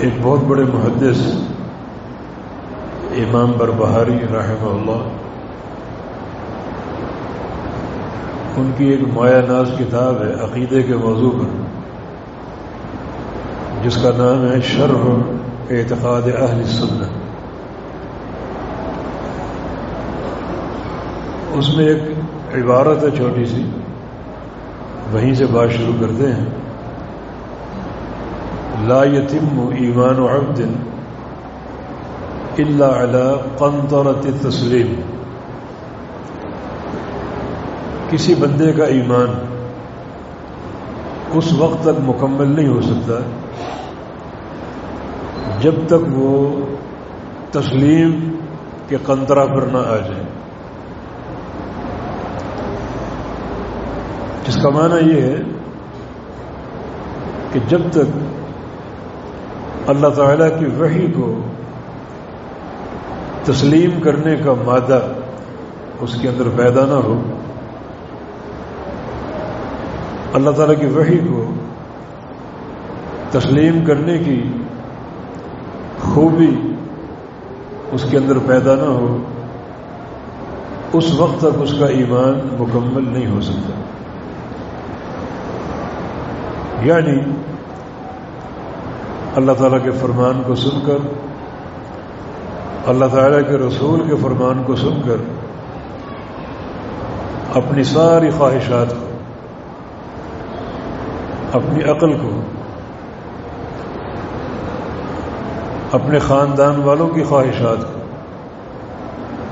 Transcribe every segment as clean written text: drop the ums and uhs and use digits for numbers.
ایک بہت بڑے محدث امام بربہاری رحمہ اللہ، ان کی ایک مایہ ناز کتاب ہے عقیدے کے موضوع پر، جس کا نام ہے شرح اعتقاد اہل السنہ۔ اس میں ایک عبارت ہے چھوٹی سی، وہیں سے بات شروع کرتے ہیں۔ لا یتم ایمان عبد الا علی قنطرۃ التسلیم۔ کسی بندے کا ایمان اس وقت تک مکمل نہیں ہو سکتا جب تک وہ تسلیم کے قنطرہ پر نہ آ جائے، جس کا معنی یہ ہے کہ جب تک اللہ تعالیٰ کی وحی کو تسلیم کرنے کا مادہ اس کے اندر پیدا نہ ہو، اللہ تعالیٰ کی وحی کو تسلیم کرنے کی خوبی اس کے اندر پیدا نہ ہو، اس وقت تک اس کا ایمان مکمل نہیں ہو سکتا۔ یعنی اللہ تعالیٰ کے فرمان کو سن کر، اللہ تعالیٰ کے رسول کے فرمان کو سن کر اپنی ساری خواہشات کو، اپنی عقل کو، اپنے خاندان والوں کی خواہشات کو،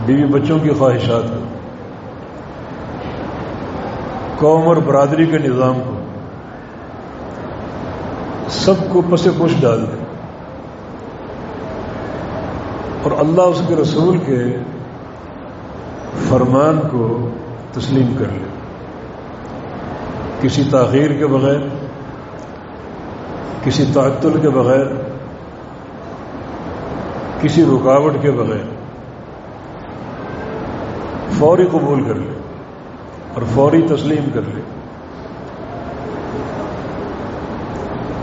بیوی بچوں کی خواہشات کو، قوم اور برادری کے نظام کو، سب کو پس پش ڈال دے اور اللہ اس کے رسول کے فرمان کو تسلیم کر لے، کسی تاخیر کے بغیر، کسی تعطل کے بغیر، کسی رکاوٹ کے بغیر فوری قبول کر لے اور فوری تسلیم کر لے۔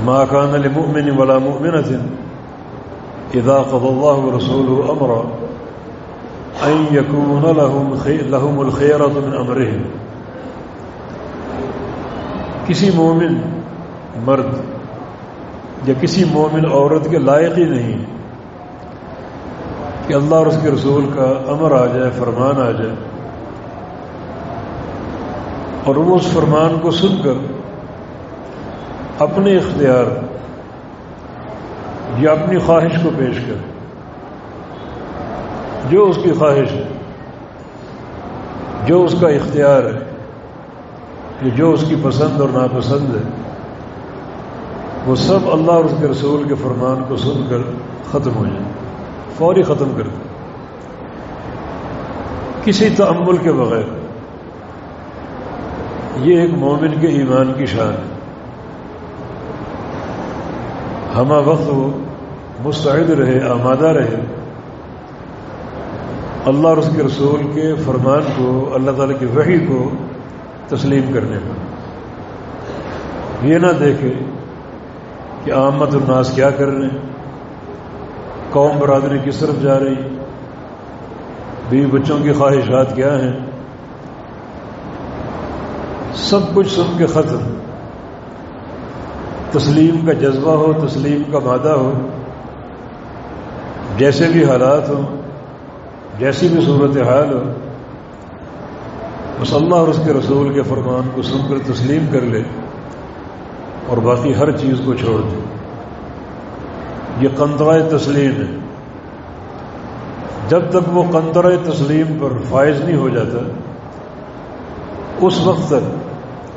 ما كان لمؤمن ولا مؤمنة اذا قضى الله ورسوله امرا ان يكون لهم الخيرة من امرهم۔ کسی مومن مرد یا کسی مومن عورت کے لائق ہی نہیں کہ اللہ اور اس کے رسول کا امر آ جائے، فرمان آ جائے، اور وہ اس فرمان کو سن کر اپنے اختیار یا اپنی خواہش کو پیش کرے، جو اس کی خواہش ہے، جو اس کا اختیار ہے، کہ جو اس کی پسند اور ناپسند ہے، وہ سب اللہ اور اس کے رسول کے فرمان کو سن کر ختم ہو جائے، فوری ختم کر دے، کسی تأمل کے بغیر۔ یہ ایک مومن کے ایمان کی شان ہے۔ ہمہ وقت وہ مستعد رہے، آمادہ رہے اللہ اور اس کے رسول کے فرمان کو، اللہ تعالیٰ کی وحی کو تسلیم کرنے پر۔ یہ نہ دیکھے کہ عامت الناس کیا کر رہے ہیں، قوم برادری کس طرف جا رہی، بیوی بچوں کی خواہشات کیا ہیں، سب کچھ سن کے ختم۔ تسلیم کا جذبہ ہو، تسلیم کا مادہ ہو، جیسے بھی حالات ہوں، جیسی بھی صورتحال ہو، بس اللہ اور اس کے رسول کے فرمان کو سن کر تسلیم کر لے اور باقی ہر چیز کو چھوڑ دے۔ یہ قنطرہ تسلیم ہے۔ جب تک وہ قنطرہ تسلیم پر فائز نہیں ہو جاتا، اس وقت تک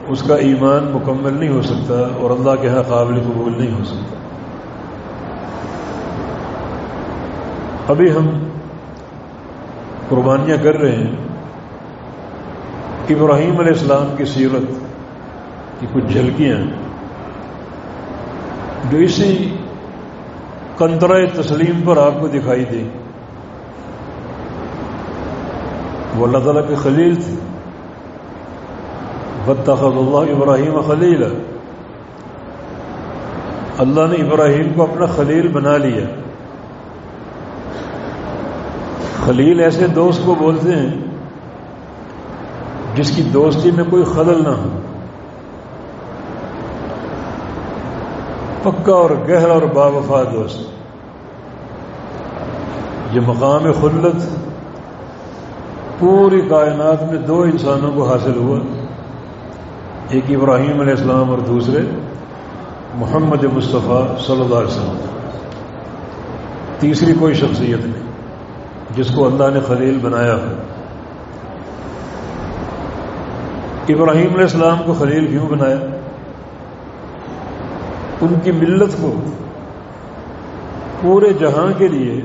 اس کا ایمان مکمل نہیں ہو سکتا اور اللہ کے ہاں قابل قبول نہیں ہو سکتا۔ ابھی ہم قربانیاں کر رہے ہیں، ابراہیم علیہ السلام کی سیرت کی کچھ جھلکیاں جو اسی قنطرہ تسلیم پر آپ کو دکھائی دیں۔ وہ اللہ تعالیٰ کے خلیل تھے، واتخذ اللہ ابراہیم خلیلا۔ اللہ نے ابراہیم کو اپنا خلیل بنا لیا. خلیل ایسے دوست کو بولتے ہیں جس کی دوستی میں کوئی خلل نہ ہو، پکا اور گہرا اور باوفا دوست. یہ مقام خلت پوری کائنات میں دو انسانوں کو حاصل ہوا، ایک ابراہیم علیہ السلام اور دوسرے محمد مصطفیٰ صلی اللہ علیہ وسلم. تیسری کوئی شخصیت نہیں جس کو اللہ نے خلیل بنایا ہو. ابراہیم علیہ السلام کو خلیل کیوں بنایا؟ ان کی ملت کو پورے جہاں کے لیے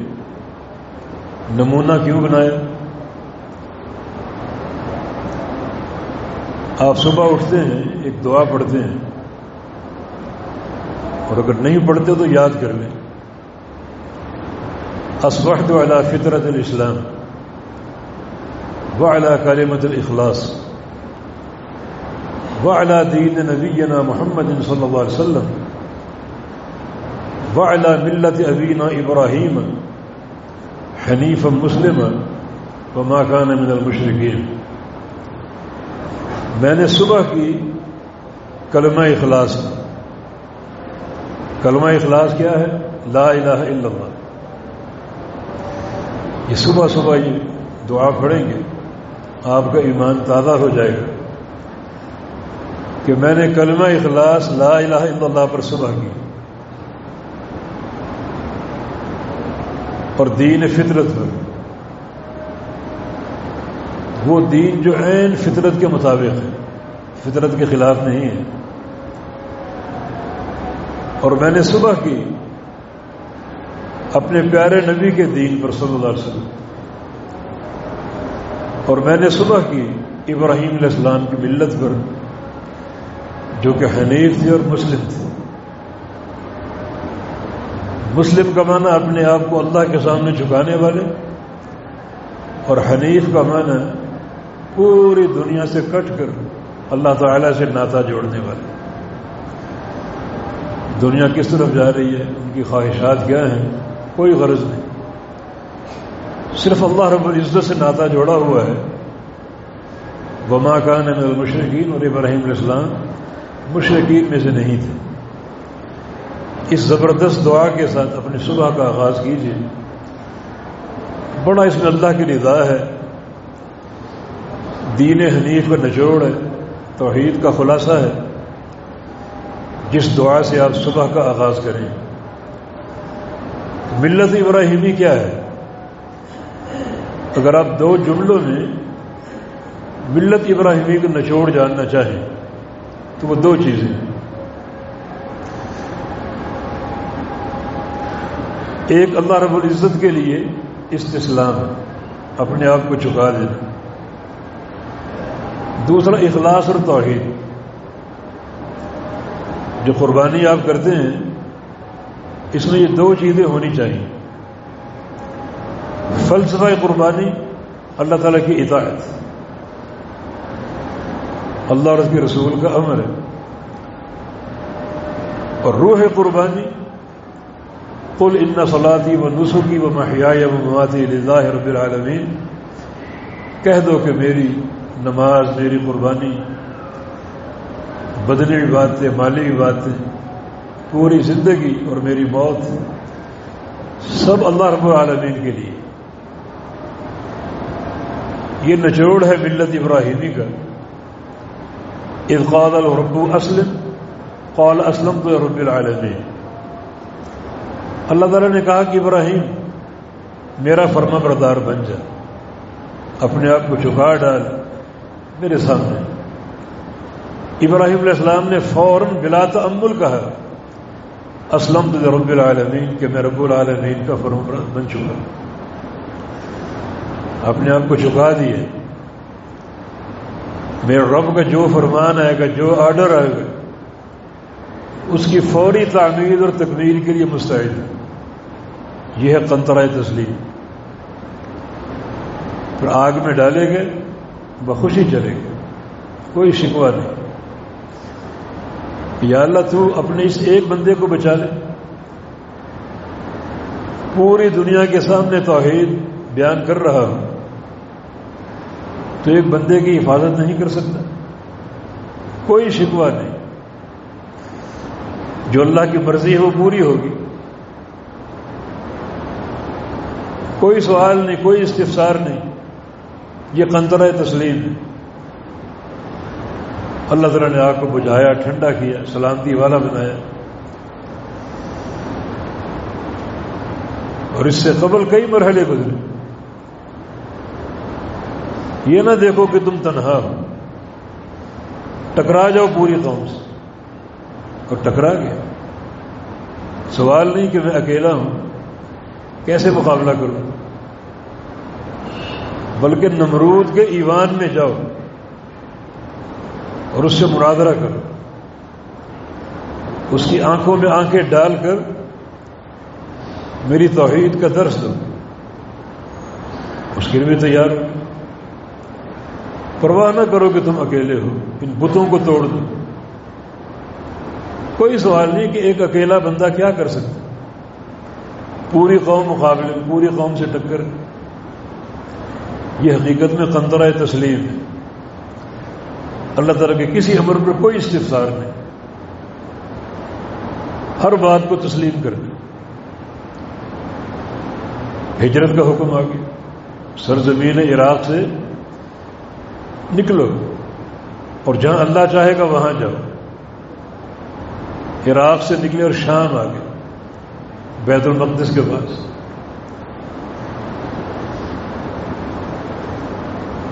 نمونہ کیوں بنایا؟ آپ صبح اٹھتے ہیں ایک دعا پڑھتے ہیں، اور اگر نہیں پڑھتے تو یاد کر لیں، اصبحت علی فطرت الاسلام وعلی کلمۃ الاخلاص وعلی دین نبینا محمد صلی اللہ علیہ وسلم وعلی ملت ابینا ابراہیم حنیفا مسلما وما کان من المشرکین. میں نے صبح کی کلمہ اخلاص. کلمہ اخلاص کیا ہے؟ لا الہ الا اللہ. یہ صبح صبح یہ دعا پڑھیں گے آپ کا ایمان تازہ ہو جائے گا کہ میں نے کلمہ اخلاص لا الہ الا اللہ پر صبح کی، اور دین فطرت پر، وہ دین جو عین فطرت کے مطابق ہے، فطرت کے خلاف نہیں ہے. اور میں نے صبح کی اپنے پیارے نبی کے دین پر صلی اللہ علیہ وسلم، اور میں نے صبح کی ابراہیم علیہ السلام کی ملت پر جو کہ حنیف تھی اور مسلم تھی. مسلم کا معنی اپنے آپ کو اللہ کے سامنے جھکانے والے، اور حنیف کا معنی پوری دنیا سے کٹ کر اللہ تعالیٰ سے ناطہ جوڑنے والے. دنیا کس طرف جا رہی ہے، ان کی خواہشات کیا ہیں، کوئی غرض نہیں، صرف اللہ رب العزت سے ناطہ جوڑا ہوا ہے. وما کان من المشرکین، اور ابراہیم علیہ السلام مشرکین میں سے نہیں تھے. اس زبردست دعا کے ساتھ اپنی صبح کا آغاز کیجیے. بڑا اس میں اللہ کی رضا ہے، دین حنیف کا نچوڑ ہے، توحید کا خلاصہ ہے. جس دعا سے آپ صبح کا آغاز کریں. ملت ابراہیمی کیا ہے؟ اگر آپ دو جملوں میں ملت ابراہیمی کا نچوڑ جاننا چاہیں تو وہ دو چیزیں ہیں. ایک اللہ رب العزت کے لیے استسلام، اپنے آپ کو جھکا دینا. دوسرا اخلاص اور توحید. جو قربانی آپ کرتے ہیں اس میں یہ دو چیزیں ہونی چاہیے. فلسفہ قربانی اللہ تعالیٰ کی اطاعت، اللہ اور اس کے رسول کا امر ہے. اور روح قربانی قل ان صلاتی و نسکی و محیای و مماتی للہ رب العالمین. کہہ دو کہ میری نماز، میری قربانی، بدنی عبادتیں، مالی عبادتیں، پوری زندگی اور میری موت سب اللہ رب العالمین کے لیے. یہ نچوڑ ہے ملت ابراہیمی کا. اذ قال الرب اسلم قال اسلمت لرب العالمین. اللہ تعالیٰ نے کہا کہ ابراہیم میرا فرما بردار بن جا، اپنے آپ کو جھکا ڈال میرے سامنے. ابراہیم علیہ السلام نے فوراً بلا تأمل کہا اسلمت لرب العالمین، کہ میں رب العالمین کا فرما بن چکا، اپنے آپ کو جھکا دیے. میرے رب کا جو فرمان آئے گا، جو آرڈر آئے گا، اس کی فوری تعمیل اور تکمیل کے لیے مستعد ہے. یہ ہے قنطرہ تسلیم. پھر آگ میں ڈالے گئے، بخوشی چلے گئے، کوئی شکوہ نہیں. یا اللہ تو اپنے اس ایک بندے کو بچا لے. پوری دنیا کے سامنے توحید بیان کر رہا ہوں تو ایک بندے کی حفاظت نہیں کر سکتا؟ کوئی شکوہ نہیں، جو اللہ کی مرضی ہے وہ پوری ہوگی. کوئی سوال نہیں، کوئی استفسار نہیں، یہ قنطرہ تسلیم ہے. اللہ تعالیٰ نے آگ کو بجھایا، ٹھنڈا کیا، سلامتی والا بنایا. اور اس سے قبل کئی مرحلے گزرے. یہ نہ دیکھو کہ تم تنہا ہو، ٹکرا جاؤ پوری قوم سے، اور ٹکرا گیا. سوال نہیں کہ میں اکیلا ہوں کیسے مقابلہ کروں، بلکہ نمرود کے ایوان میں جاؤ اور اس سے مناظرہ کرو، اس کی آنکھوں میں آنکھیں ڈال کر میری توحید کا درس دو. اس کے لیے بھی تیار ہو. پرواہ نہ کرو کہ تم اکیلے ہو، ان بتوں کو توڑ دو. کوئی سوال نہیں کہ ایک اکیلا بندہ کیا کر سکتا، پوری قوم مقابلے، پوری قوم سے ٹکر. یہ حقیقت میں قنطرہ تسلیم ہے. اللہ تعالیٰ کے کسی امر پر کوئی استفسار نہیں، ہر بات کو تسلیم کر دیں. ہجرت کا حکم آ گیا، سرزمین عراق سے نکلو اور جہاں اللہ چاہے گا وہاں جاؤ. عراق سے نکلے اور شام آ گئے، بیت المقدس کے پاس.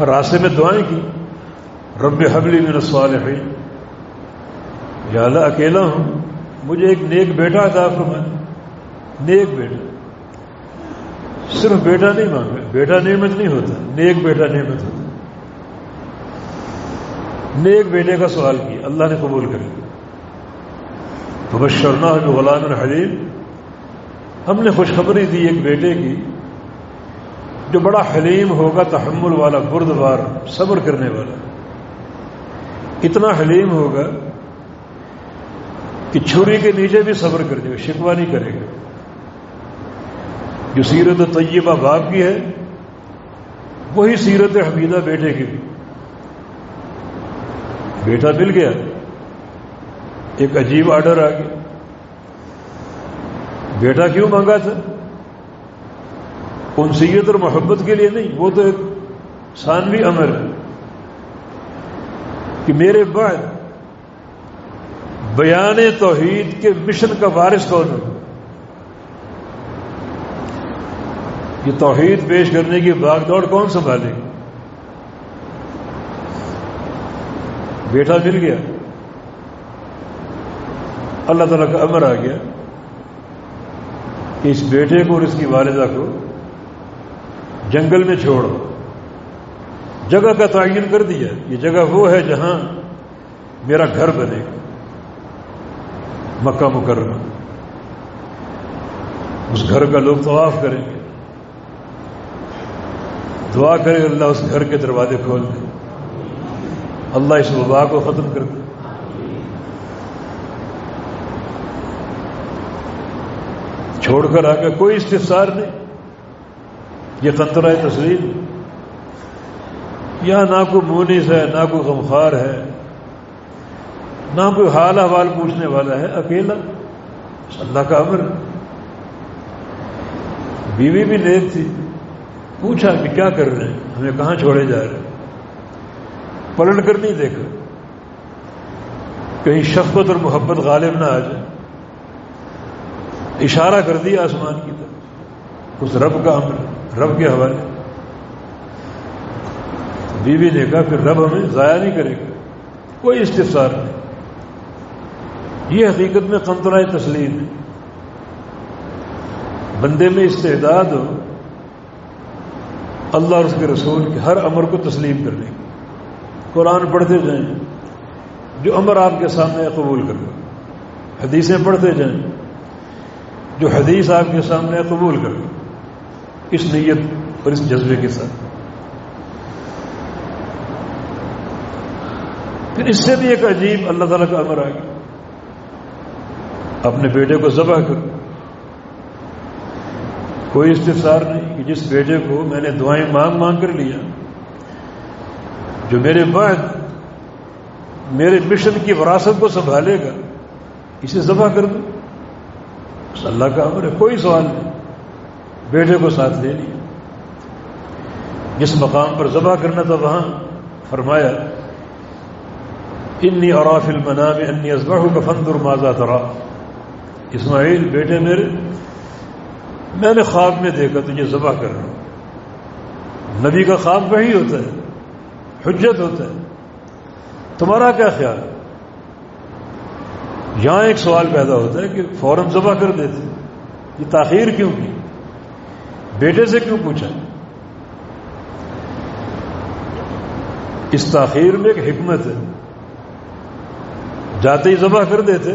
راستے میں دعائیں کی، رب حب لی من الصالحین، یا اللہ اکیلا ہوں، مجھے ایک نیک بیٹا عطا فرما. نیک بیٹا، صرف بیٹا نہیں مانگا، بیٹا نعمت نہیں ہوتا، نیک بیٹا نعمت ہوتا. نیک بیٹے کا سوال کیا، اللہ نے قبول کر لیا. فبشرناہ بغلام حلیم، ہم نے خوشخبری دی ایک بیٹے کی جو بڑا حلیم ہوگا، تحمل والا، بردبار، صبر کرنے والا. اتنا حلیم ہوگا کہ چھری کے نیچے بھی صبر کر دے گا، شکوہ نہیں کرے گا. جو سیرت طیبہ باپ کی ہے وہی سیرت حمیدہ بیٹے کی بھی. بیٹا مل گیا، ایک عجیب آرڈر آ گیا. بیٹا کیوں مانگا تھا؟ انسیت اور محبت کے لیے نہیں، وہ تو ایک ثانوی امر ہے کہ میرے بعد بیان توحید کے مشن کا وارث کون ہو. یہ توحید پیش کرنے کی بھاگ دوڑ کون سنبھالے گا؟ بیٹا مل گیا، اللہ تعالیٰ کا امر آ گیا کہ اس بیٹے کو اور اس کی والدہ کو جنگل میں چھوڑو. جگہ کا تعین کر دیا، یہ جگہ وہ ہے جہاں میرا گھر بنے گا، مکہ مکرمہ. اس گھر کا لوگ طواف کریں گے، دعا کریں اللہ اس گھر کے دروازے کھول دے، اللہ اس وبا کو ختم کر دے. چھوڑ کر آ گیا، کوئی استفسار نہیں. یہ قنطرہ تسلیم. یہاں نہ کوئی مونس ہے، نہ کوئی غمخوار ہے، نہ کوئی حال احوال پوچھنے والا ہے. اکیلا اللہ کا امر. بیوی بھی نیک تھی، پوچھا کہ کیا کر رہے ہیں، ہمیں کہاں چھوڑے جا رہے ہیں. پلٹ کر نہیں دیکھا کہیں شفقت اور محبت غالب نہ آ جائے. اشارہ کر دیا آسمان کی طرف، اس رب کا امر، رب کے حوالے. بیوی نے کہا پھر رب ہمیں ضائع نہیں کرے گا. کوئی استفسار نہیں. یہ حقیقت میں قنطرہ تسلیم ہے. بندے میں استعداد ہو اللہ اور اس کے رسول کے ہر امر کو تسلیم کرنے کی. قرآن پڑھتے جائیں، جو امر آپ کے سامنے قبول کر لو. حدیثیں پڑھتے جائیں، جو حدیث آپ کے سامنے قبول کر لو، اس نیت اور اس جذبے کے ساتھ. پھر اس سے بھی ایک عجیب اللہ تعالیٰ کا امر آ گیا. اپنے بیٹے کو ذبح کر. کوئی استفسار نہیں کہ جس بیٹے کو میں نے دعائیں مانگ مانگ کر لیا، جو میرے بعد میرے مشن کی وراثت کو سنبھالے گا، اسے ذبح کر دوں. بس اللہ کا امر ہے، کوئی سوال نہیں. بیٹے کو ساتھ لے لیا. جس مقام پر ذبح کرنا تھا وہاں فرمایا انی ارا فی المنام انی اذبحک فانظر ماذا تری. اسماعیل بیٹے میرے، میں نے خواب میں دیکھا تجھے ذبح کر رہا ہوں. نبی کا خواب وہی ہوتا ہے، حجت ہوتا ہے. تمہارا کیا خیال ہے؟ یہاں ایک سوال پیدا ہوتا ہے کہ فوراً ذبح کر دیتے، یہ تاخیر کیوں کی؟ بیٹے سے کیوں پوچھا؟ اس تاخیر میں ایک حکمت ہے. جاتے ہی ذبح کر دیتے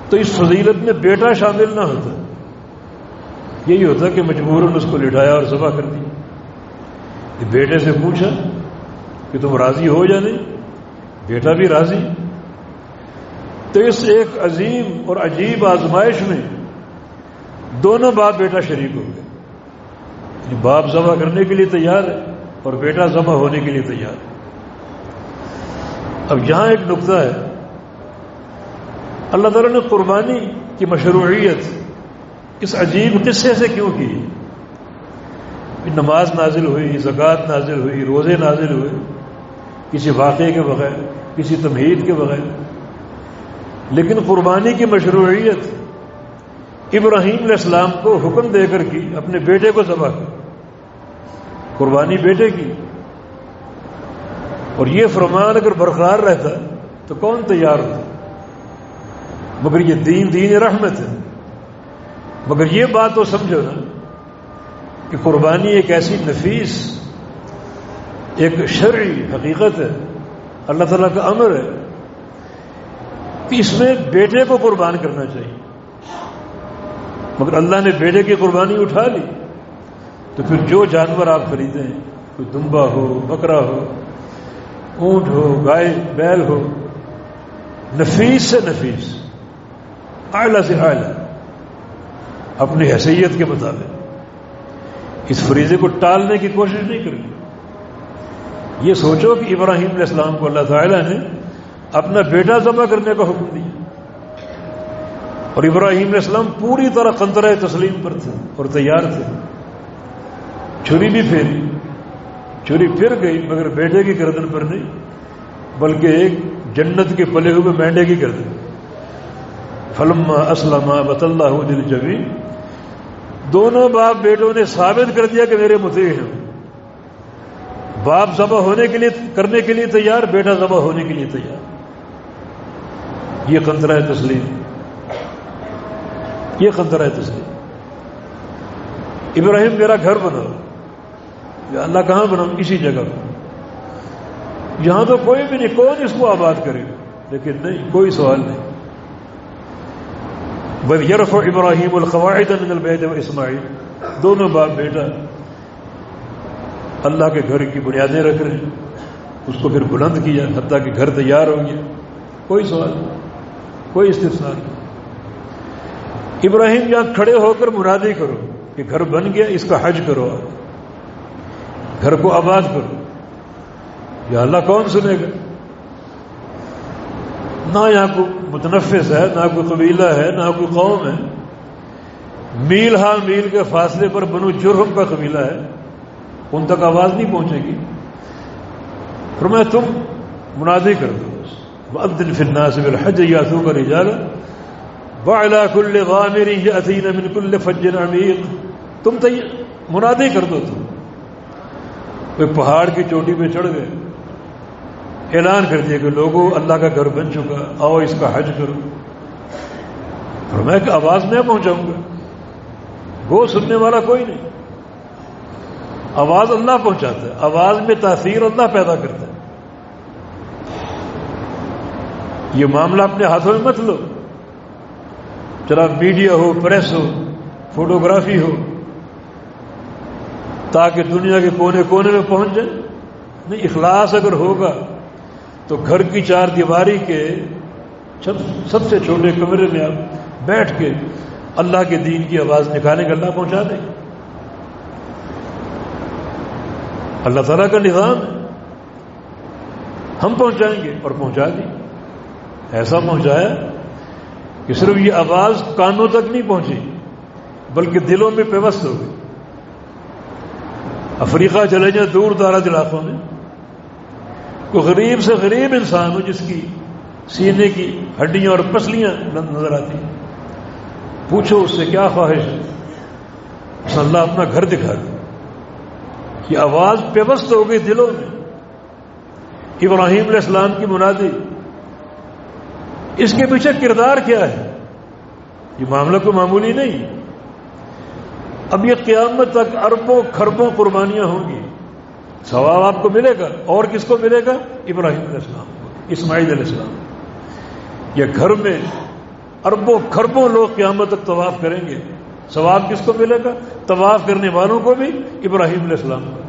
تو اس فضیلت میں بیٹا شامل نہ ہوتا. یہی ہوتا کہ مجبوراً اس کو لٹایا اور ذبح کر دی. بیٹے سے پوچھا کہ تم راضی ہو یا نہیں؟ بیٹا بھی راضی. تو اس ایک عظیم اور عجیب آزمائش میں دونوں باپ بیٹا شریک ہو گئے. باپ ذبح کرنے کے لیے تیار ہے اور بیٹا ذبح ہونے کے لیے تیار ہے. اب یہاں ایک نقطہ ہے، اللہ تعالیٰ نے قربانی کی مشروعیت اس عجیب قصے سے کیوں کی؟ نماز نازل ہوئی، زکوٰۃ نازل ہوئی، روزے نازل ہوئے، کسی واقعے کے بغیر، کسی تمہید کے بغیر. لیکن قربانی کی مشروعیت ابراہیم علیہ السلام کو حکم دے کر کی، اپنے بیٹے کو ذبح کر. قربانی بیٹے کی. اور یہ فرمان اگر برقرار رہتا تو کون تیار ہوتا؟ مگر یہ دین رحمت ہے. مگر یہ بات تو سمجھو نا کہ قربانی ایک ایسی نفیس، ایک شرعی حقیقت ہے، اللہ تعالیٰ کا امر ہے کہ اس میں بیٹے کو قربان کرنا چاہیے. مگر اللہ نے بیٹے کی قربانی اٹھا لی تو پھر جو جانور آپ خریدیں، کوئی دمبا ہو، بکرا ہو، اونٹ ہو، گائے بیل ہو، نفیس سے نفیس، اعلیٰ سے اعلیٰ، اپنی حیثیت کے مطابق اس فریضے کو ٹالنے کی کوشش نہیں کرنی. یہ سوچو کہ ابراہیم علیہ السلام کو اللہ تعالیٰ نے اپنا بیٹا ذبح کرنے کا حکم دیا، اور ابراہیم علیہ السلام پوری طرح قنطرہ تسلیم پر تھے اور تیار تھے. چھری بھی پھیری، چھری پھر گئی مگر بیٹے کی گردن پر نہیں، بلکہ ایک جنت کے پلے ہوئے مینڈے کی گردن. فلما اسلما وتلہ للجبین، دونوں باپ بیٹوں نے ثابت کر دیا کہ میرے مطیع ہیں. باپ ذبح ہونے کے لیے کرنے کے لیے تیار، بیٹا ذبح ہونے کے لیے تیار. یہ قنطرہ تسلیم، یہ قنطرہ تسلیم. ابراہیم میرا گھر بناؤ. یا اللہ کہاں بناؤں؟ اسی جگہ پر. یہاں تو کوئی بھی نہیں، کون اس کو آباد کرے گا؟ لیکن نہیں، کوئی سوال نہیں. بل یرفع ابراہیم القواعد من البیت واسماعیل، دونوں باپ بیٹا اللہ کے گھر کی بنیادیں رکھ رہے ہیں. اس کو پھر بلند کیا حتیٰ کہ گھر تیار ہو گیا. کوئی سوال نہیں، کوئی استفسار نہیں. ابراہیم یہاں کھڑے ہو کر منادی کرو کہ گھر بن گیا، اس کا حج کرو، گھر کو آباد کرو. یا اللہ کون سنے گا؟ نہ یہاں کوئی متنفس ہے، نہ کوئی قبیلہ ہے، نہ کوئی قوم ہے. میل ہاں میل کے فاصلے پر بنو جرہم کا قبیلہ ہے، ان تک آواز نہیں پہنچے گی. فرمایا تم منادی کر دو. وَأَذِّنْ فِي النَّاسِ بِالْحَجِّ يَأْتُوكَ رِجَالًا وَعَلَىٰ كُلِّ ضَامِرٍ يَأْتِينَ مِنْ كُلِّ فَجٍّ عَمِيقٍ. تم منادی کر دو. تم کوئی پہاڑ کی چوٹی پہ چڑھ گئے، اعلان کر دیا کہ لوگوں اللہ کا گھر بن چکا، آؤ اس کا حج کرو. فرمایا کہ آواز میں پہنچاؤں گا، گو سننے والا کوئی نہیں. آواز اللہ پہنچاتا ہے، آواز میں تاثیر اللہ پیدا کرتا ہے. یہ معاملہ اپنے ہاتھوں میں مت لو. چلا میڈیا ہو، پریس ہو، فوٹوگرافی ہو تاکہ دنیا کے کونے کونے میں پہنچ جائے. نہیں، اخلاص اگر ہوگا تو گھر کی چار دیواری کے سب سے چھوٹے کمرے میں آپ بیٹھ کے اللہ کے دین کی آواز نکالیں گے، اللہ پہنچا دے گا۔ اللہ تعالیٰ کا نظام ہے، ہم پہنچائیں گے اور پہنچا دی۔ ایسا پہنچایا کہ صرف یہ آواز کانوں تک نہیں پہنچی بلکہ دلوں میں پیوست ہو گئی۔ افریقہ چلے جائیں، دور دراز علاقوں میں کوئی غریب سے غریب انسان ہو جس کی سینے کی ہڈیاں اور پسلیاں نظر آتی ہیں، پوچھو اس سے کیا خواہش ہے، اس اللہ اپنا گھر دکھا دے۔ یہ آواز پیوست ہو گئی دلوں میں۔ ابراہیم علیہ السلام کی منادی، اس کے پیچھے کردار کیا ہے؟ یہ معاملہ کو معمولی نہیں۔ اب یہ قیامت تک اربوں کھربوں قربانیاں ہوں گی، ثواب آپ کو ملے گا، اور کس کو ملے گا؟ ابراہیم علیہ السلام کو، اسماعیل علیہ السلام۔ یہ گھر میں اربوں کھربوں لوگ قیامت تک طواف کریں گے، ثواب کس کو ملے گا؟ طواف کرنے والوں کو بھی، ابراہیم علیہ السلام کو۔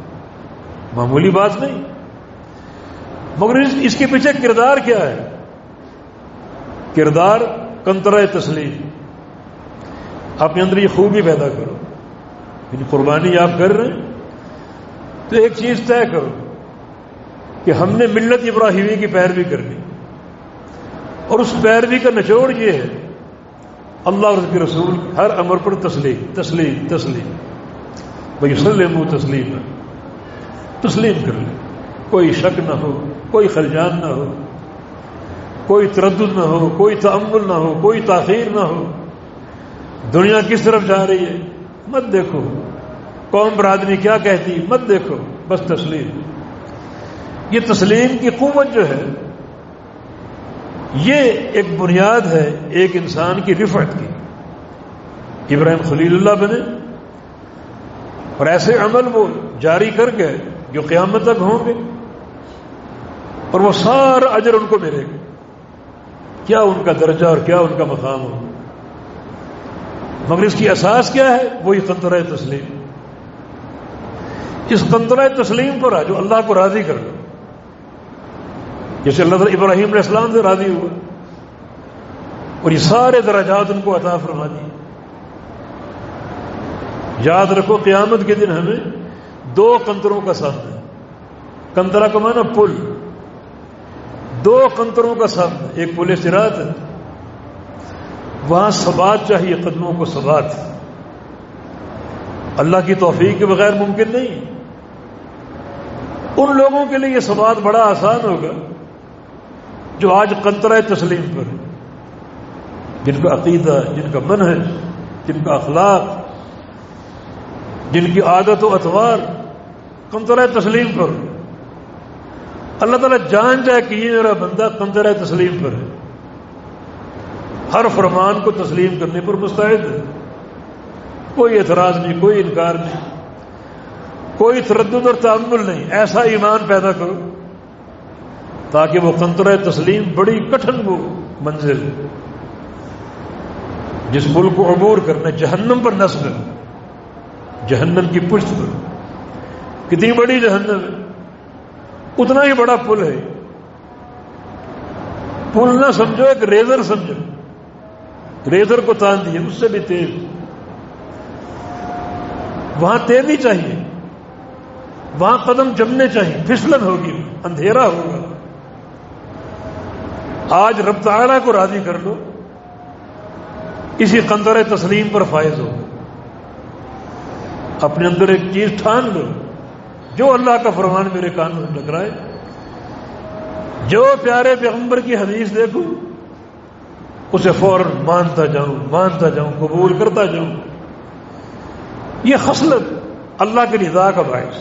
معمولی بات نہیں، مگر اس کے پیچھے کردار کیا ہے؟ کردار کنترہ تسلیم۔ اپنے اندر یہ خوبی پیدا کرو، یعنی قربانی آپ کر رہے ہیں تو ایک چیز طے کرو کہ ہم نے ملت ابراہیمی کی پیروی کرنی، اور اس پیروی کا نچوڑ یہ ہے اللہ اور اس کے رسول ہر امر پر تسلیم تسلیم تسلیم، وَيُسَلِّمُوا تسلیم، تسلیم کر لیں، کوئی شک نہ ہو، کوئی خلجان نہ ہو، کوئی تردد نہ ہو، کوئی تأمل نہ ہو، کوئی تاخیر نہ ہو۔ دنیا کس طرف جا رہی ہے مت دیکھو، قوم برادری کیا کہتی مت دیکھو، بس تسلیم۔ یہ تسلیم کی قوت جو ہے یہ ایک بنیاد ہے ایک انسان کی رفعت کی۔ ابراہیم خلیل اللہ بنے اور ایسے عمل وہ جاری کر گئے جو قیامت تک ہوں گے، اور وہ سارا اجر ان کو ملے گا۔ کیا ان کا درجہ اور کیا ان کا مقام ہو، مگر اس کی اساس کیا ہے؟ وہی قنطرہ تسلیم۔ اس قنطرہ تسلیم پر جو اللہ کو راضی کر لو، جیسے اللہ تعالیٰ ابراہیم علیہ السلام سے راضی ہوا اور یہ سارے درجات ان کو عطا فرما دیے۔ یاد رکھو قیامت کے دن ہمیں دو قنطروں کا سامنا ہے۔ قنطرہ کا معنی پل، دو قنطروں کا سامنا، ایک پل صراط ہے، وہاں ثبات چاہیے، قدموں کو ثبات، اللہ کی توفیق کے بغیر ممکن نہیں۔ ان لوگوں کے لیے یہ ثبات بڑا آسان ہوگا جو آج قنطرہ تسلیم پر ہے، جن کا عقیدہ، جن کا منہج، جن کا اخلاق، جن کی عادت و اطوار قنطرہ تسلیم پر۔ اللہ تعالیٰ جان جائے کہ یہ میرا بندہ قنطرہ تسلیم پر ہے، ہر فرمان کو تسلیم کرنے پر مستعد ہے، کوئی اعتراض نہیں، کوئی انکار نہیں، کوئی تردد اور تأمل نہیں۔ ایسا ایمان پیدا کرو تاکہ وہ قنطرہ تسلیم بڑی کٹھن وہ منزل ہے جس پل کو عبور کرنا، جہنم پر نصب ہے، جہنم کی پشت پر۔ کتنی بڑی جہنم ہے اتنا ہی بڑا پل ہے۔ پل نہ سمجھو، ایک ریزر سمجھو، ریزر کو تان دیے، اس سے بھی تیز۔ وہاں تیزی چاہیے، وہاں قدم جمنے چاہیے، پھسلن ہوگی، اندھیرا ہوگا۔ آج رب تعالیٰ کو راضی کر لو، اسی قنطرہ تسلیم پر فائز ہو۔ اپنے اندر ایک چیز ٹھان لو، جو اللہ کا فرمان میرے کان میں ٹکرائے، جو پیارے پیغمبر کی حدیث دیکھوں اسے فوراً مانتا جاؤں، قبول کرتا جاؤں۔ یہ خصلت اللہ کی رضا کا باعث۔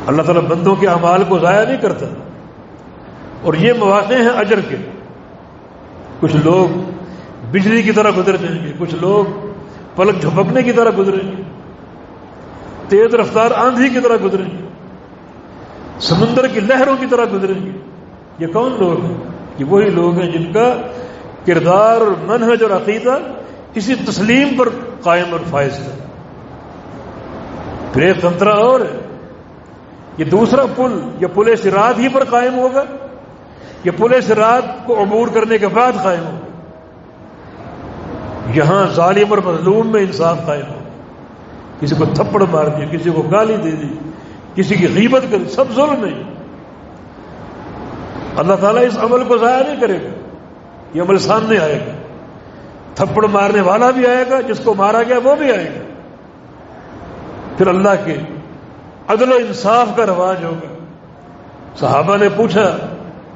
اللہ تعالیٰ بندوں کے اعمال کو ضائع نہیں کرتا، اور یہ مواقع ہیں اجر کے۔ کچھ لوگ بجلی کی طرح گزر جائیں گے، کچھ لوگ پلک جھپکنے کی طرح گزریں گے، تیز رفتار آندھی کی طرح گزریں گے، سمندر کی لہروں کی طرح گزریں گے۔ یہ کون لوگ ہیں؟ یہ وہی لوگ ہیں جن کا کردار اور منہج اور عقیدہ اسی تسلیم پر قائم اور فائز ہے۔ پھر ایک قنطرہ اور ہے، یہ دوسرا پل یا پل صراط ہی پر قائم ہوگا یہ پل صراط کو عبور کرنے کے بعد قائم ہوگا. یہاں ظالم اور مظلوم میں انصاف قائم ہوگا. کسی کو تھپڑ مار دیا، کسی کو گالی دے دی، کسی کی غیبت کر، سب ظلم نہیں. اللہ تعالیٰ اس عمل کو ضائع نہیں کرے گا. یہ عمل سامنے آئے گا. تھپڑ مارنے والا بھی آئے گا، جس کو مارا گیا وہ بھی آئے گا. پھر اللہ کے عدل و انصاف کا رواج ہوگا. صحابہ نے پوچھا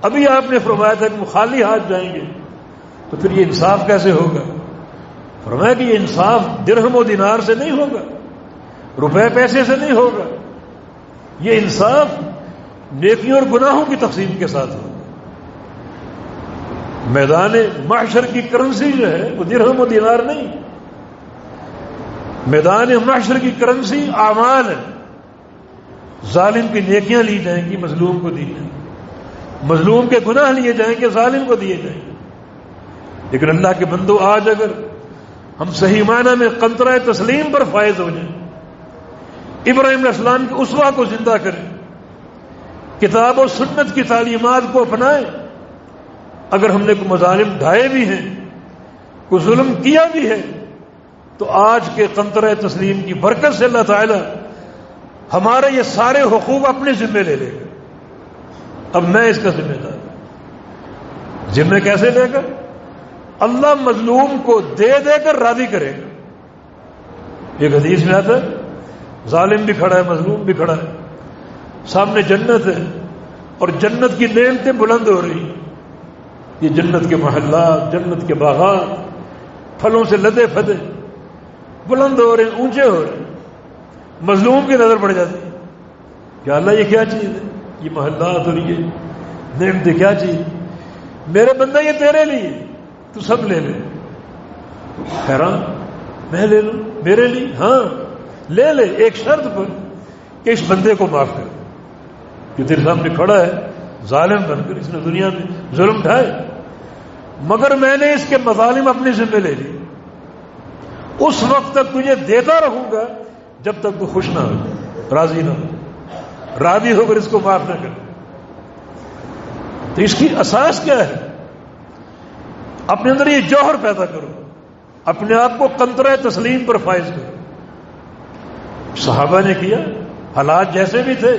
ابھی آپ نے فرمایا تھا کہ وہ خالی ہاتھ جائیں گے، تو پھر یہ انصاف کیسے ہوگا؟ فرمایا کہ یہ انصاف درہم و دینار سے نہیں ہوگا، روپے پیسے سے نہیں ہوگا. یہ انصاف نیکیوں اور گناہوں کی تقسیم کے ساتھ ہوگا. میدان محشر کی کرنسی جو ہے وہ درہم و دینار نہیں. میدان محشر کی کرنسی اعمال ہے. ظالم کی نیکیاں لی جائیں گی، مظلوم کو دی جائیں گی. مظلوم کے گناہ لیے جائیں گے، ظالم کو دیے جائیں گے. لیکن اللہ کے بندو، آج اگر ہم صحیح معنی میں قنطرہ تسلیم پر فائز ہو جائیں، ابراہیم علیہ السلام کی اسوہ کو زندہ کریں، کتاب و سنت کی تعلیمات کو اپنائیں. اگر ہم نے کوئی مظالم ڈھائے بھی ہیں، کوئی ظلم کیا بھی ہے، تو آج کے قنطرہ تسلیم کی برکت سے اللہ تعالی ہمارے یہ سارے حقوق اپنے ذمہ لے لے گا. اب میں اس کا ذمہ دار. ذمہ کیسے لے گا؟ اللہ مظلوم کو دے دے کر راضی کرے گا. ایک حدیث میں آتا ہے ظالم بھی کھڑا ہے، مظلوم بھی کھڑا ہے، سامنے جنت ہے اور جنت کی نعمتیں بلند ہو رہی ہیں. یہ جنت کے محلات، جنت کے باغات پھلوں سے لدے پھدے بلند ہو رہے ہیں، اونچے ہو رہے ہیں. مظلوم کی نظر پڑ جاتی ہے کہ اللہ یہ کیا چیز ہے، یہ محلات اور یہ نعمتیں کیا چیز. میرے بندہ یہ تیرے لیے، تو سب لے لے. حیران، میں لے لوں میرے لیے؟ ہاں لے لے، ایک شرط پر کہ اس بندے کو معاف کر. جو تیرے سامنے کھڑا ہے ظالم بن کر، اس نے دنیا میں ظلم ڈھائے، مگر میں نے اس کے مظالم اپنے ذمہ لے لی. اس وقت تک تجھے دیتا رہوں گا جب تک تو خوش نہ ہو جائے، راضی نہ ہو. راضی ہو کر اس کو معاف نہ کر. تو اس کی اساس کیا ہے؟ اپنے اندر یہ جوہر پیدا کرو، اپنے آپ کو قنطرہ تسلیم پر فائز کرو. صحابہ نے کیا، حالات جیسے بھی تھے،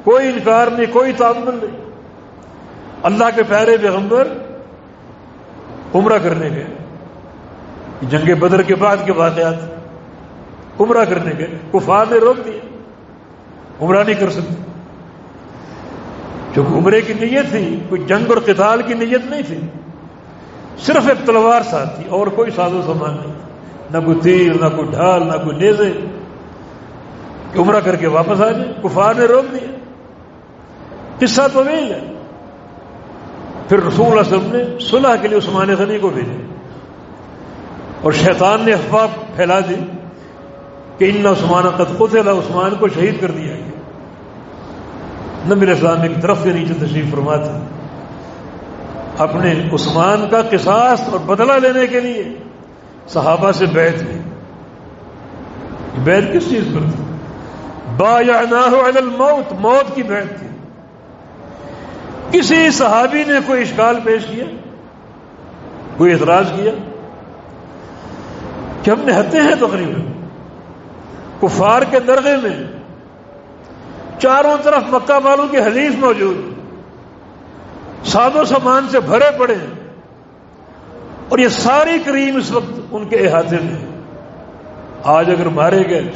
کوئی انکار نہیں، کوئی تعامل نہیں. اللہ کے پیارے پیغمبر عمرہ کرنے گئے، جنگ بدر کے بعد کے واقعات، عمرہ کرنے گئے، کفار نے روک دیا، عمرہ نہیں کر سکتے. چونکہ عمرے کی نیت تھی، کوئی جنگ اور قتال کی نیت نہیں تھی، صرف ایک تلوار ساتھ تھی اور کوئی ساز و سامان نہیں، نہ کوئی تیر، نہ کوئی ڈھال، نہ کوئی نیزے. کہ عمرہ کر کے واپس آ جائے. کفار نے روک دیا. قصہ طویل ہے. پھر رسول اللہ صلی اللہ علیہ وسلم نے صلح کے لیے عثمان غنی کو بھیجا، اور شیطان نے افواہ پھیلا دی کہ ان عثمان قد قتل، عثمان کو شہید کر دیا گیا. نبی علیہ السلام ایک درخت کے نیچے تشریف فرما تھے، اپنے عثمان کا قصاص اور بدلہ لینے کے لیے صحابہ سے بیعت لی. بیعت کس چیز پر تھی؟ بایعناہ علی الموت، موت کی بیعت تھی. کسی صحابی نے کوئی اشکال پیش کیا، کوئی اعتراض کیا کہ ہم نے حدیں ہیں تقریباً، کفار کے درغے میں چاروں طرف مکہ والوں کے حلیف موجود، ساز و سامان سے بھرے پڑے ہیں، اور یہ ساری کریم اس وقت ان کے احاطے میں. آج اگر مارے گئے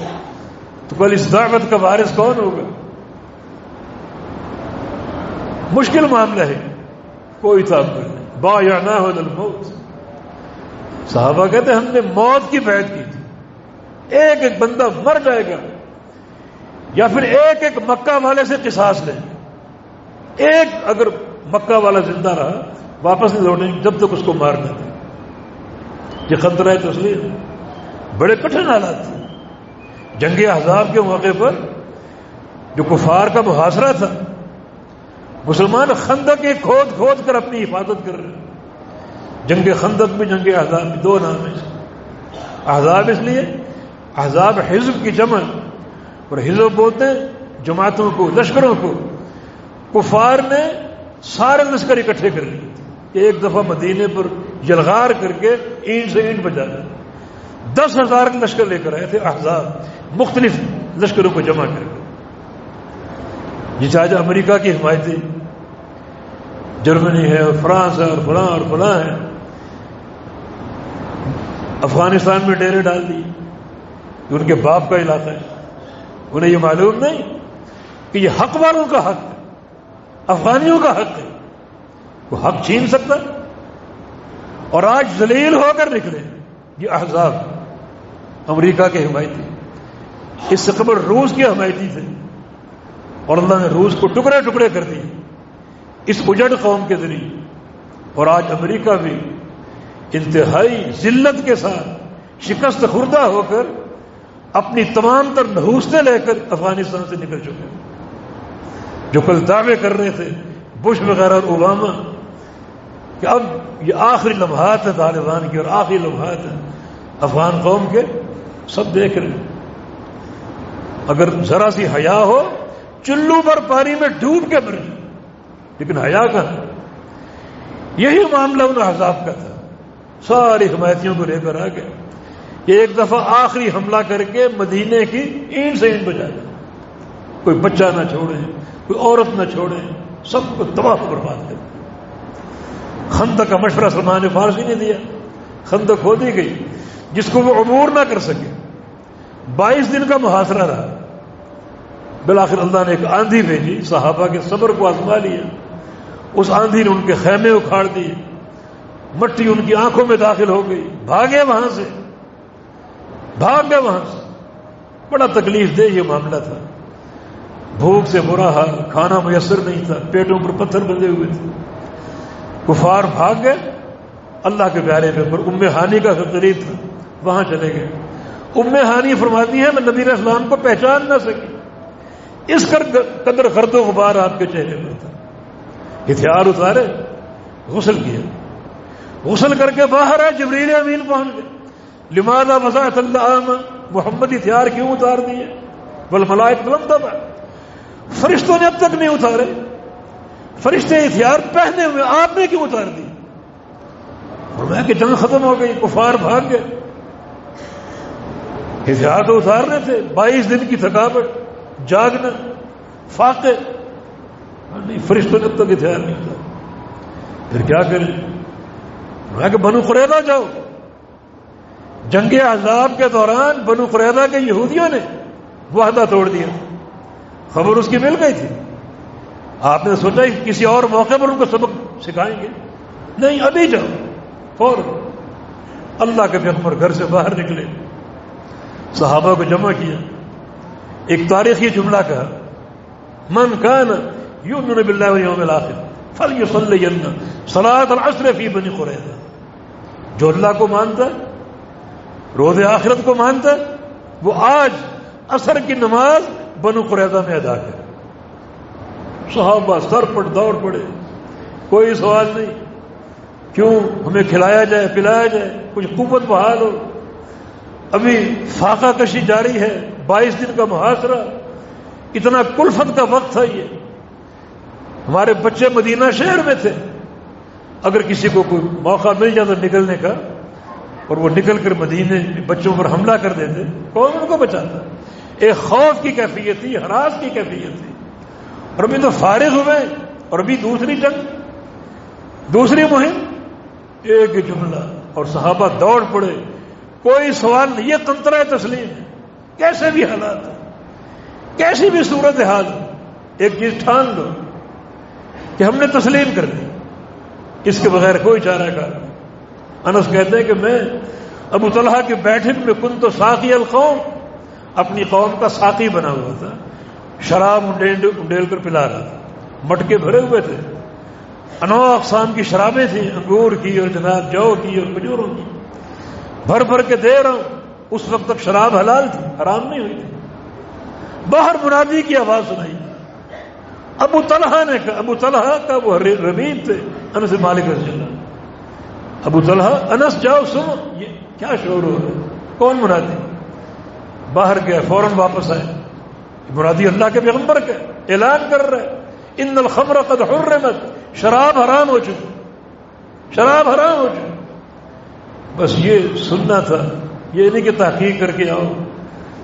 تو کل اس دعوت کا وارث کون ہوگا؟ مشکل معاملہ ہے. کوئی تعامل نہیں. بایعناہ علی الموت. صحابہ کہتے ہیں ہم نے موت کی بیعت کی تھی. ایک ایک بندہ مر جائے گا یا پھر ایک ایک مکہ والے سے قصاص لیں گے. ایک اگر مکہ والا زندہ رہا واپس نہیں لوٹیں گے جب تک اس کو مار نہ دیں. یہ قنطرہ تسلیم. بڑے کٹھن حالات تھے. جنگ احزاب کے موقع پر جو کفار کا محاصرہ تھا، مسلمان خندق ایک کھود کھود کر اپنی حفاظت کر رہے ہیں. جنگ خندق میں، جنگ احزاب میں دو نام ہیں. احزاب اس لیے، احزاب حزب کی جمع، اور حزب بولتے ہیں جماعتوں کو، لشکروں کو. کفار نے سارے لشکر اکٹھے کر لیے کہ ایک دفعہ مدینے پر یلغار کر کے اینٹ سے اینٹ بجا دیں. 10,000 لشکر لے کر آئے تھے احزاب, مختلف لشکروں کو جمع کر کے. جس آج امریکہ کی حمایتی جرمنی ہے اور فرانس ہے اور فلاں اور فلاں ہے, افغانستان میں ڈیرے ڈال دیے کہ ان کے باپ کا علاقہ ہے. انہیں یہ معلوم نہیں کہ یہ حق والوں کا حق ہے, افغانیوں کا حق ہے, وہ حق چھین سکتا. اور آج ذلیل ہو کر نکلے یہ احزاب امریکہ کے حمایتی, اس سے قبل روس کے حمایتی تھے, اور اللہ نے روس کو ٹکڑے ٹکڑے کر دیے اس اجڑ قوم کے ذریعے. اور آج امریکہ بھی انتہائی ذلت کے ساتھ شکست خوردہ ہو کر اپنی تمام تر نحوستیں لے کر افغانستان سے نکل چکے ہیں. جو کل دعوے کر رہے تھے بش وغیرہ اور اوباما کہ اب یہ آخری لمحات ہیں طالبان کی اور آخری لمحات ہیں افغان قوم کے, سب دیکھ رہے ہیں. اگر ذرا سی حیا ہو چلو پر پانی میں ڈوب کے مر جائے, لیکن حیا کہاں. یہی معاملہ ان احزاب کا تھا. ساری حمایتیوں کو لے کر آ گئے کہ ایک دفعہ آخری حملہ کر کے مدینے کی اینٹ سے اینٹ بجا دیں, کوئی بچہ نہ چھوڑیں, کوئی عورت نہ چھوڑیں, سب کو تباہ و برباد کر دیں. خندق کا مشورہ سلمان فارسی نے دیا, خندق کھودی گئی جس کو وہ عبور نہ کر سکے. 22 دن کا محاصرہ رہا. بالآخر اللہ نے ایک آندھی بھیجی, صحابہ کے صبر کو آزما لیا. اس آندھی نے ان کے خیمے اکھاڑ دیے, مٹی ان کی آنکھوں میں داخل ہو گئی, بھاگے وہاں سے, بھاگ گئے وہاں سے. بڑا تکلیف دہ یہ معاملہ تھا. بھوک سے برا حال, کھانا میسر نہیں تھا, پیٹوں پر پتھر بندھے ہوئے تھے. کفار بھاگ گئے. اللہ کے پیارے پہ پر ام ہانی کا قریب تھا, وہاں چلے گئے. ام ہانی فرماتی ہے میں نبی علیہ السلام کو پہچان نہ سکی, اس قدر گرد و غبار آپ کے چہرے پر تھا. ہتھیار اتارے, غسل کیا, غسل کر کے باہر آئے, جبریل امین پہنچ گئے. لماذا وضعت اللام, محمد ہتھیار کیوں اتار دیے؟ والملائکۃ لم تضع, فرشتوں نے اب تک نہیں اتارے. فرشتے ہتھیار پہنے ہوئے, آپ نے کیوں اتار دی؟ فرمایا کہ جنگ ختم ہو گئی, کفار بھاگ گئے. ہتھیار تو اتارنے تھے, 22 دن کی تھکاوٹ, جاگنا, فاقے, نہیں فرشتوں نے اب تک ہتھیار نہیں اتارا. پھر کیا کریں؟ فرمایا کہ بنو قریظہ جاؤ. جنگ احزاب کے دوران بنو قریظہ کے یہودیوں نے وعدہ توڑ دیا. خبر اس کی مل گئی تھی. آپ نے سوچا کسی اور موقع پر ان کو سبق سکھائیں گے, نہیں ابھی جاؤ فوراً. اللہ کے پیغمبر گھر سے باہر نکلے, صحابہ کو جمع کیا, ایک تاریخی جملہ کہا, من کان یؤمن باللہ والیوم الآخر فلیصلین صلاۃ العصر فی بنی قریظہ. جو اللہ کو مانتا ہے, روز آخرت کو مانتا ہے, وہ آج عصر کی نماز بنو قریظہ میں ادا کرے. صحابہ سر پر دوڑ پڑے, کوئی سوال نہیں, کیوں ہمیں کھلایا جائے پلایا جائے, کچھ قوت بحال ہو. ابھی فاقہ کشی جاری ہے, 22 دن کا محاصرہ, اتنا کلفت کا وقت تھا. یہ ہمارے بچے مدینہ شہر میں تھے, اگر کسی کو کوئی موقع مل جاتا نکلنے کا اور وہ نکل کر مدینے بچوں پر حملہ کر دیتے, کون ان کو بچاتا؟ ایک خوف کی کیفیت تھی, ہراس کی کیفیت تھی. اور ابھی تو فارغ ہوئے, اور ابھی دوسری جنگ, دوسری مہم, ایک جملہ, اور صحابہ دوڑ پڑے. کوئی سوال نہیں, یہ قنطرہ تسلیم ہے. کیسے بھی حالات, کیسی بھی صورت حال, ایک چیز ٹھان لو کہ ہم نے تسلیم کر دی, اس کے بغیر کوئی چارہ کار نہیں. انس کہتے ہیں کہ میں ابو طلحہ کی بیٹھک میں کنت ساقی القوم, اپنی قوم کا ساقی بنا ہوا تھا, شراب انڈیل کر پلا رہا تھا. مٹکے بھرے ہوئے تھے, انواع اقسام کی شرابیں تھیں, انگور کی اور جناب جو کی اور کھجوروں کی, بھر بھر کے دے رہا ہوں. اس وقت تک شراب حلال تھی, حرام نہیں ہوئی تھی. باہر منادی کی آواز سنائی. ابو طلحہ نے کہا, ابو طلحہ کا وہ ربیب تھے انس مالک رضی اللہ. ابو طلحہ, انس جاؤ سنو, یہ کیا شور ہو رہا ہے, کون منادی؟ باہر گیا, فوراً واپس آئے. مرادی اللہ کے پیغمبر کا اعلان کر رہے, ان الخمر قد حرمت شراب حرام ہو چکی، شراب حرام ہو چکی. بس یہ سننا تھا، یہ نہیں کہ تحقیق کر کے آؤ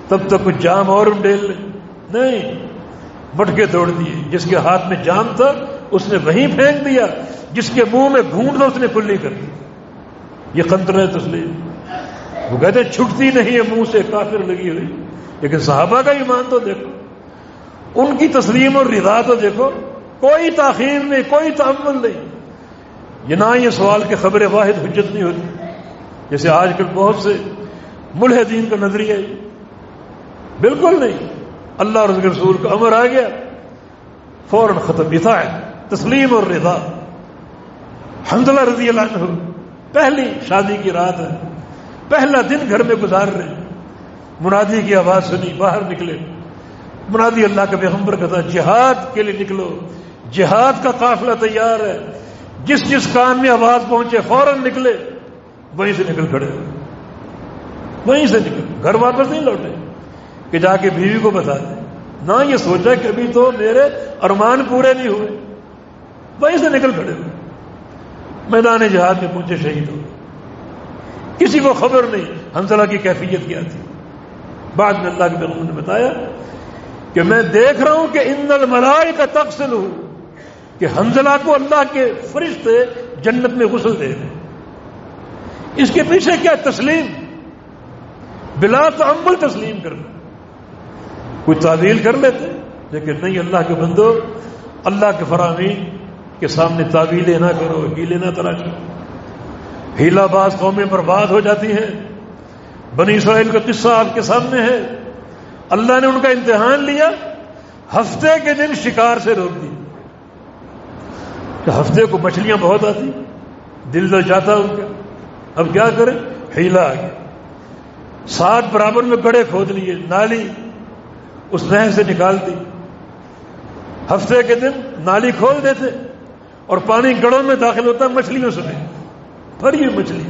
تب تک کچھ جام اور ڈیل لیں. نہیں، مٹکے توڑ دیے. جس کے ہاتھ میں جام تھا اس نے وہیں پھینک دیا، جس کے منہ میں گھونٹ تھا اس نے کلی کر دی. یہ قنطرہ تسلیم. وہ کہتے ہیں چھٹتی نہیں ہے منہ سے کافر لگی ہوئی. لیکن صحابہ کا ایمان تو دیکھو، ان کی تسلیم اور رضا تو دیکھو، کوئی تاخیر نہیں، کوئی تعمل نہیں. یہ نہ یہ سوال کہ خبر واحد حجت نہیں ہوتی جیسے آج کل بہت سے ملحدین کا نظریہ ہے. بالکل نہیں. اللہ اور رسول کا امر آ گیا فوراً ختم. اطاعت، تسلیم اور رضا. حنظلہ رضی اللہ عنہ پہلی شادی کی رات ہے، پہلا دن گھر میں گزار رہے ہیں. منادی کی آواز سنی، باہر نکلے. منادی اللہ کے پیغمبر کا تھا، جہاد کے لیے نکلو، جہاد کا قافلہ تیار ہے. جس جس کان میں آواز پہنچے فوراً نکلے. وہیں سے نکل کھڑے، وہیں سے نکل. گھر واپس نہیں لوٹے کہ جا کے بیوی کو بتا دیں، نہ یہ سوچا کہ ابھی تو میرے ارمان پورے نہیں ہوئے. وہیں سے نکل کھڑے ہوئے، میدان جہاد میں پہنچے، شہید ہو. کسی کو خبر نہیں حنظلہ کی کیفیت کیا تھی. بعد میں اللہ کے پیغمبر نے بتایا کہ میں دیکھ رہا ہوں کہ ان الملائکہ تغسلہ، کہ حنظلہ کو اللہ کے فرشتے جنت میں غسل دے رہے ہیں. اس کے پیچھے کیا؟ تسلیم، بلا تعمل تسلیم کرنا. کوئی تعویل کر لیتے لیکن نہیں. اللہ کے بندو، اللہ کے فرامین کے سامنے تعویلیں نہ کرو، ہیلے نہ تراشو. ہیلا باز قومیں برباد ہو جاتی ہیں. بنی اسرائیل کا قصہ آپ کے سامنے ہے. اللہ نے ان کا امتحان لیا، ہفتے کے دن شکار سے روک دی. کہ ہفتے کو مچھلیاں بہت آتی، دل تو جاتا ان کا. اب کیا کریں؟ ہیلا آ گیا. 7 برابر میں گڑھے کھود لیے، نالی اس نہر سے نکال دی. ہفتے کے دن نالی کھول دیتے اور پانی گڑھوں میں داخل ہوتا، مچھلیوں سے نہیں. پر یہ مچھلی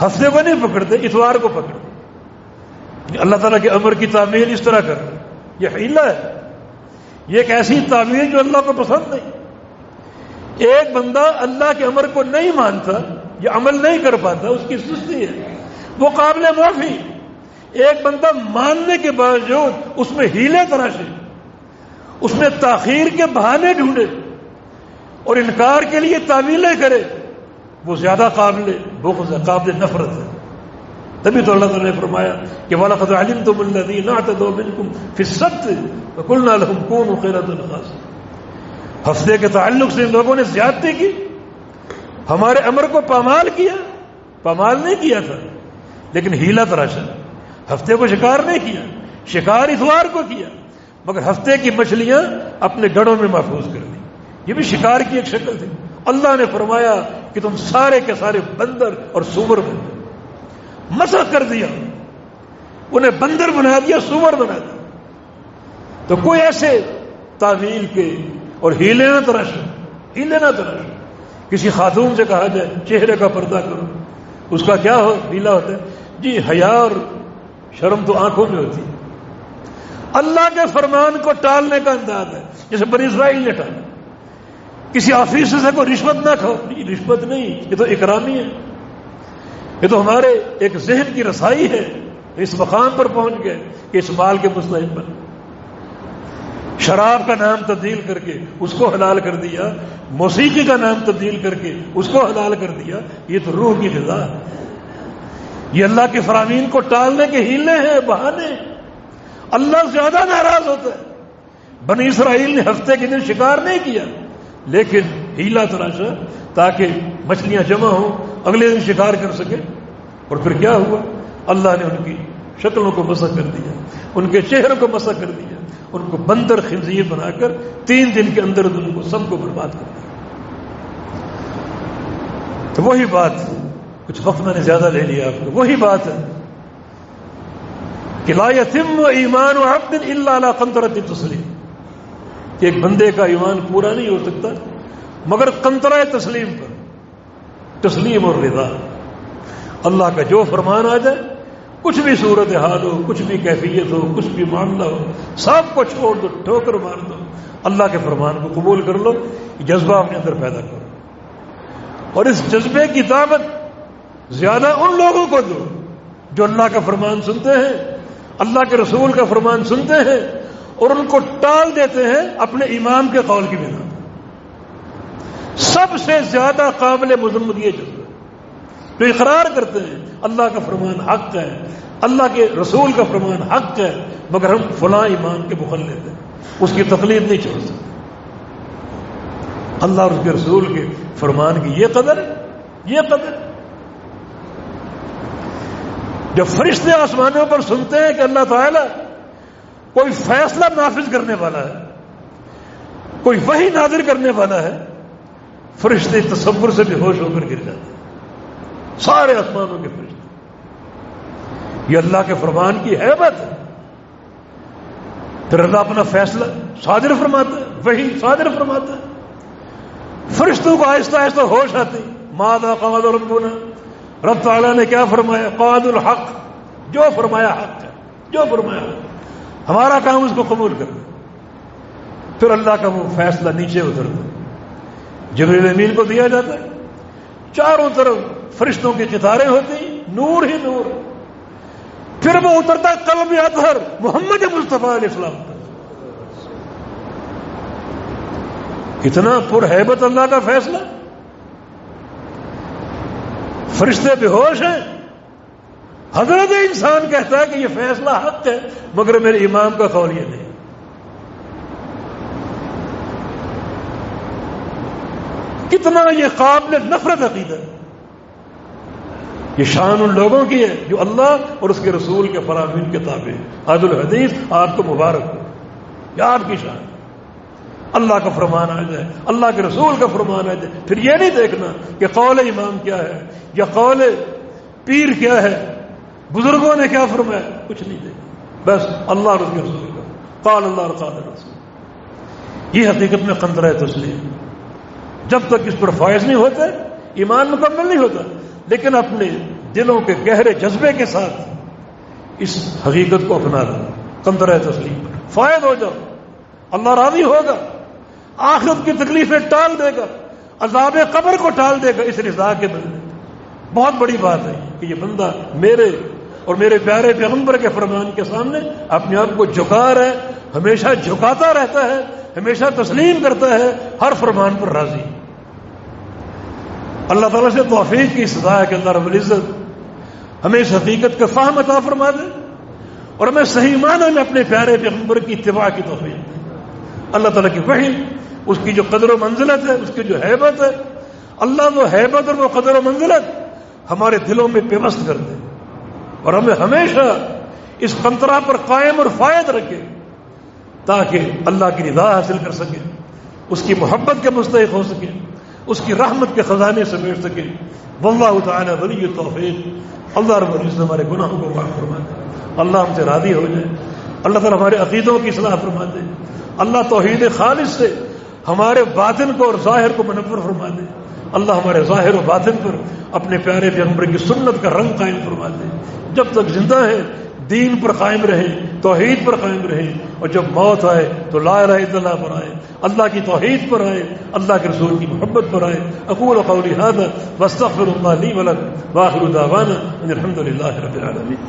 ہفتے کو نہیں پکڑتے، اتوار کو پکڑتے. اللہ تعالیٰ کے امر کی تعمیل اس طرح کرتے. یہ ہیلا ہے. یہ ایک ایسی تعمیل جو اللہ کو پسند نہیں. ایک بندہ اللہ کے امر کو نہیں مانتا، یہ عمل نہیں کر پاتا، اس کی سستی ہے، وہ قابل معافی. ایک بندہ ماننے کے باوجود اس میں ہیلے تراشے، اس میں تاخیر کے بہانے ڈھونڈے اور انکار کے لیے تعویلیں کرے، وہ زیادہ قابل بغض ہے، قابل نفرت ہے. تبھی تو اللہ تعالیٰ نے فرمایا کہ وَلَقَدْ عَلِمْتُمُ الَّذِينَ اعْتَدَوْا مِنْكُمْ فِي السَّبْتِ وَقُلْنَا لَهُمْ كُونُوا قِرَدَةً خَاسِئِينَ. ہفتے کے تعلق سے ان لوگوں نے زیادتی کی، ہمارے امر کو پامال کیا. پامال نہیں کیا تھا لیکن ہیلا تراشا. ہفتے کو شکار نہیں کیا، شکار اتوار کو کیا، مگر ہفتے کی مچھلیاں اپنے گڑھوں میں محفوظ کر دی. یہ بھی شکار کی ایک شکل تھی. اللہ نے فرمایا کہ تم سارے کے سارے بندر اور سور بندر مسخ کر دیا، انہیں بندر بنا دیا، سور بنا دیا. تو کوئی ایسے تعویل کے اور ہیلے نہ تراشو، ہیلے نہ تراشو. کسی خاتون سے کہا جائے چہرے کا پردہ کرو، اس کا کیا ہیلا ہوتا ہے؟ جی حیا اور شرم تو آنکھوں میں ہوتی ہے. اللہ کے فرمان کو ٹالنے کا انداز ہے، جیسے بنی اسرائیل نے ٹالا. کسی آفیسر سے کوئی رشوت نہ کھاؤ، رشوت نہیں، یہ تو اکرامی ہے. یہ تو ہمارے ایک ذہن کی رسائی ہے. اس مقام پر پہنچ گئے کہ اس مال کے مستحق بن. شراب کا نام تبدیل کر کے اس کو حلال کر دیا، موسیقی کا نام تبدیل کر کے اس کو حلال کر دیا. یہ تو روح کی غذا ہے. یہ اللہ کے فرامین کو ٹالنے کے ہیلے ہیں، بہانے. اللہ زیادہ ناراض ہوتا ہے. بنی اسرائیل نے ہفتے کے دن شکار نہیں کیا لیکن ہیلا تراشا تاکہ مچھلیاں جمع ہوں، اگلے دن شکار کر سکے. اور پھر کیا ہوا؟ اللہ نے ان کی شکلوں کو مسخ کر دیا، ان کے چہروں کو مسخ کر دیا، ان کو بندر خنزیر بنا کر 3 دن کے اندر ان کو سب کو برباد کر دیا. تو وہی بات، کچھ وقت میں نے زیادہ لے لیا آپ کو، وہی بات ہے کہ لا یتم ایمان عبد الا علی قنطرۃ التسلیم، کہ ایک بندے کا ایمان پورا نہیں ہو سکتا مگر قنطرہ تسلیم پر. تسلیم اور رضا. اللہ کا جو فرمان آ جائے، کچھ بھی صورت حال ہو، کچھ بھی کیفیت ہو، کچھ بھی معاملہ ہو، سب کو چھوڑ دو، ٹھوکر مار دو اللہ کے فرمان کو قبول کر لو، جذبہ اپنے اندر پیدا کرو، اور اس جذبے کی دعوت زیادہ ان لوگوں کو دو جو اللہ کا فرمان سنتے ہیں، اللہ کے رسول کا فرمان سنتے ہیں اور ان کو ٹال دیتے ہیں اپنے امام کے قول کی بنا پر۔ سب سے زیادہ قابل مذمت یہ جذبہ جو اقرار کرتے ہیں اللہ کا فرمان حق ہے، اللہ کے رسول کا فرمان حق ہے، مگر ہم فلاں امام کے مخالف ہیں، اس کی تقلید نہیں چھوڑ سکتے۔ اللہ اور اس کے رسول کے فرمان کی یہ قدر ہے، یہ قدر۔ جب فرشتے آسمانوں پر سنتے ہیں کہ اللہ تعالیٰ کوئی فیصلہ نافذ کرنے والا ہے، کوئی وحی نازل کرنے والا ہے، فرشتے تصور سے بے ہوش ہو کر گر جاتے ہیں، سارے آسمانوں کے فرشتے۔ یہ اللہ کے فرمان کی ہیبت ہے۔ پھر اللہ اپنا فیصلہ صادر فرماتا ہے، وحی صادر فرماتا ہے، فرشتوں کو آہستہ آہستہ ہوش آتی، ماذا قال ربنا، رب تعالیٰ نے کیا فرمایا، قال الحق، جو فرمایا حق ہے، جو فرمایا حق، ہمارا کام اس کو قبول کرنا۔ پھر اللہ کا وہ فیصلہ نیچے اترتا ہے، جبریل امین کو دیا جاتا ہے، چاروں طرف فرشتوں کی قطاریں ہوتی، نور ہی نور، پھر وہ اترتا ہے قلب اطہر محمد مصطفیٰ علیہ السلام پر۔ کتنا پرہیبت اللہ کا فیصلہ، فرشتے بے ہوش ہیں، حضرت انسان کہتا ہے کہ یہ فیصلہ حق ہے، مگر میرے امام کا قول یہ نہیں۔ کتنا یہ قابل نفرت عقیدہ ہے۔ یہ شان ان لوگوں کی ہے جو اللہ اور اس کے رسول کے فرامین کے تابع ہیں۔ اہل الحدیث آپ کو مبارک ہو، یہ آپ کی شان۔ اللہ کا فرمان آ جائے، اللہ کے رسول کا فرمان آ جائے، پھر یہ نہیں دیکھنا کہ قول امام کیا ہے یا قول پیر کیا ہے، بزرگوں نے کیا فرمایا، کچھ نہیں دیکھنا، بس اللہ اور اس کے رسول کا قال اللہ اور قال رسول۔ یہ حقیقت میں قنطرہ تسلیم۔ جب تک اس پر فائز نہیں ہوتے ایمان مکمل نہیں ہوتا، لیکن اپنے دلوں کے گہرے جذبے کے ساتھ اس حقیقت کو اپنا لو، قنطرہ تسلیم، فائز ہو جاؤ، اللہ راضی ہوگا، آخرت کی تکلیفیں ٹال دے گا، عذاب قبر کو ٹال دے گا اس رضا کے بدلے۔ بہت بڑی بات ہے کہ یہ بندہ میرے اور میرے پیارے پیغمبر کے فرمان کے سامنے اپنے آپ کو جھکا رہا ہے، ہمیشہ جھکاتا رہتا ہے، ہمیشہ تسلیم کرتا ہے، ہر فرمان پر راضی۔ اللہ تعالیٰ سے توفیق کی استدعا ہے کہ اللہ رب العزت ہمیں اس حقیقت کا فہم عطا فرما دے اور ہمیں صحیح معنی میں اپنے پیارے پیغمبر کی اتباع کی توفیق دے۔ اللہ تعالیٰ کی وحی، اس کی جو قدر و منزلت ہے، اس کی جو ہیبت ہے، اللہ وہ ہیبت اور وہ قدر و منزلت ہمارے دلوں میں پیوست کر دے اور ہمیں ہمیشہ اس قنطرہ پر قائم اور فائد رکھے تاکہ اللہ کی رضا حاصل کر سکے، اس کی محبت کے مستحق ہو سکے، اس کی رحمت کے خزانے سمیٹ سکے۔ واللہ تعالی ولی التوفیق۔ اللہ رب العزت ہمارے گناہوں کو معاف فرما دے، اللہ ہم سے راضی ہو جائے، اللہ تعالی ہمارے عقیدوں کی اصلاح فرما دے، اللہ توحید خالص سے ہمارے باطن کو اور ظاہر کو منور فرما دے، اللہ ہمارے ظاہر و باطن پر اپنے پیارے پیغمبر کی سنت کا رنگ قائم فرما دے۔ جب تک زندہ ہے دین پر قائم رہیں، توحید پر قائم رہیں، اور جب موت آئے تو لا الہ الا اللہ پر آئے، اللہ کی توحید پر آئے، اللہ کے رسول کی محبت پر آئے۔ اقول قولی ھذا واستغفر اللہ لی ولکم، وآخر دعوانا ان الحمد للہ رب العالمین۔